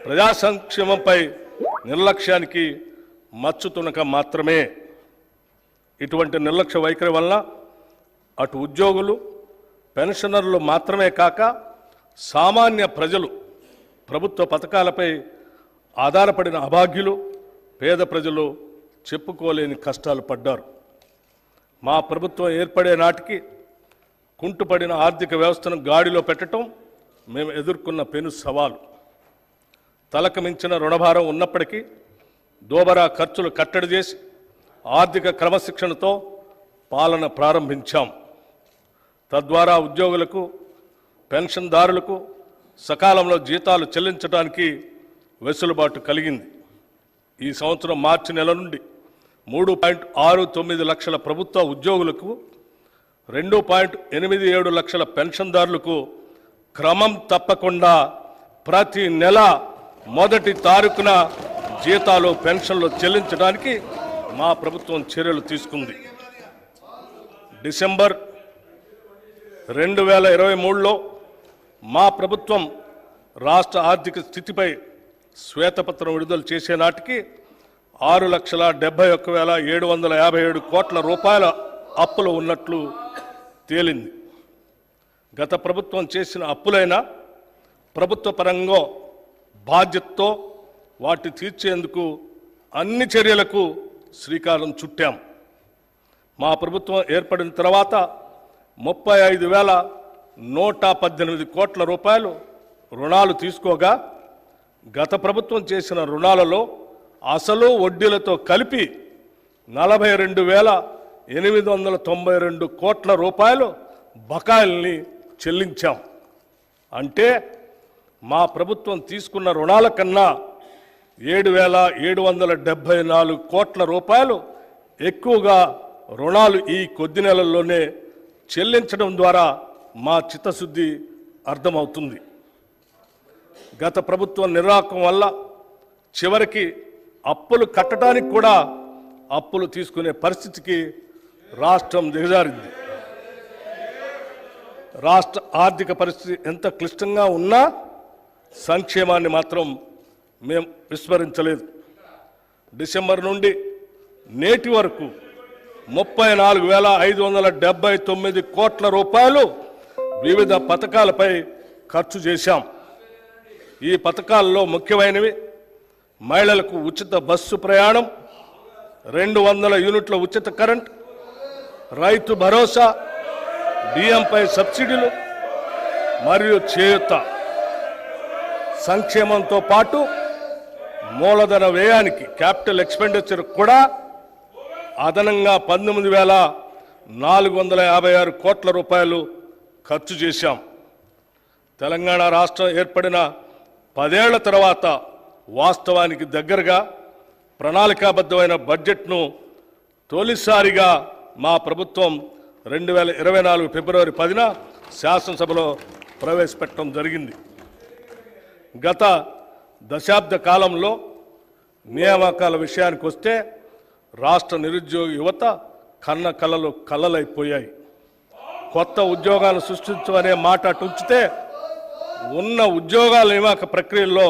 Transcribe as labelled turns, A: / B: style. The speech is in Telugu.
A: ప్రజా సంక్షేమంపై నిర్లక్ష్యానికి మచ్చుతునక మాత్రమే. ఇటువంటి నిర్లక్ష్య వైఖరి వలన అటు ఉద్యోగులు, పెన్షనర్లు మాత్రమే కాక సామాన్య ప్రజలు ప్రభుత్వ పథకాలపై ఆధారపడిన అభాగ్యులు, పేద ప్రజలు చెప్పుకోలేని కష్టాలు పడ్డారు. మా ప్రభుత్వం ఏర్పడే నాటికి కుంటుపడిన ఆర్థిక వ్యవస్థను గాడిలో పెట్టడం మేము ఎదుర్కొన్న పెను సవాలు. తలకు మించిన రుణభారం ఉన్నప్పటికీ దోబరా ఖర్చులు కట్టడి చేసి ఆర్థిక క్రమశిక్షణతో పాలన ప్రారంభించాం. తద్వారా ఉద్యోగులకు, పెన్షన్దారులకు సకాలంలో జీతాలు చెల్లించడానికి వెసులుబాటు కలిగింది. ఈ సంవత్సరం మార్చి నెల నుండి 3.69 లక్షల ప్రభుత్వ ఉద్యోగులకు, 2.87 లక్షల పెన్షన్దారులకు క్రమం తప్పకుండా ప్రతి నెల మొదటి తారీఖున జీతాలు, పెన్షన్లు చెల్లించడానికి మా ప్రభుత్వం చర్యలు తీసుకుంది. డిసెంబర్ 2023లో మా ప్రభుత్వం రాష్ట్ర ఆర్థిక స్థితిపై శ్వేతపత్రం విడుదల చేసే నాటికి 6,71,757 కోట్ల రూపాయల అప్పులు ఉన్నట్లు తేలింది. గత ప్రభుత్వం చేసిన అప్పులైనా ప్రభుత్వ పరంగా బాధ్యతతో వాటి తీర్చేందుకు అన్ని చర్యలకు శ్రీకారం చుట్టాం. మా ప్రభుత్వం ఏర్పడిన తర్వాత 35,118 కోట్ల రూపాయలు రుణాలు తీసుకోగా, గత ప్రభుత్వం చేసిన రుణాలలో అసలు వడ్డీలతో కలిపి 42,892 కోట్ల రూపాయలు బకాయిల్ని చెల్లించాం. అంటే మా ప్రభుత్వం తీసుకున్న రుణాల కన్నా 7,774 కోట్ల రూపాయలు ఎక్కువగా రుణాలు ఈ కొద్ది నెలల్లోనే చెల్లించడం ద్వారా మా చిత్తశుద్ధి అర్థమవుతుంది. గత ప్రభుత్వం నిర్వాహకం వల్ల చివరికి అప్పులు కట్టడానికి కూడా అప్పులు తీసుకునే పరిస్థితికి రాష్ట్రం దిగజారింది. రాష్ట్ర ఆర్థిక పరిస్థితి ఎంత క్లిష్టంగా ఉన్నా సంక్షేమాన్ని మాత్రం మేము విస్మరించలేదు. డిసెంబర్ నుండి నేటి వరకు 34,579 కోట్ల రూపాయలు వివిధ పథకాలపై ఖర్చు చేశాం. ఈ పథకాల్లో ముఖ్యమైనవి మహిళలకు ఉచిత బస్సు ప్రయాణం, 200 యూనిట్ల ఉచిత కరెంట్, రైతు భరోసా, బియ్యంపై సబ్సిడీలు మరియు చేయూత. సంక్షేమంతో పాటు మూలధన వ్యయానికి, క్యాపిటల్ ఎక్స్పెండిచర్ కూడా అదనంగా 19,456 కోట్ల రూపాయలు ఖర్చు చేశాం. తెలంగాణ రాష్ట్రం ఏర్పడిన 10 ఏళ్ల తర్వాత వాస్తవానికి దగ్గరగా ప్రణాళికాబద్ధమైన బడ్జెట్ను తొలిసారిగా మా ప్రభుత్వం 2024 ఫిబ్రవరి 10న శాసనసభలో ప్రవేశపెట్టడం జరిగింది. గత దశాబ్ద కాలంలో నియామకాల విషయానికి వస్తే రాష్ట్ర నిరుద్యోగ యువత కన్న కలలు కలలైపోయాయి. కొత్త ఉద్యోగాలు సృష్టించమనే మాట ఉంచితే ఉన్న ఉద్యోగాల నియామక ప్రక్రియల్లో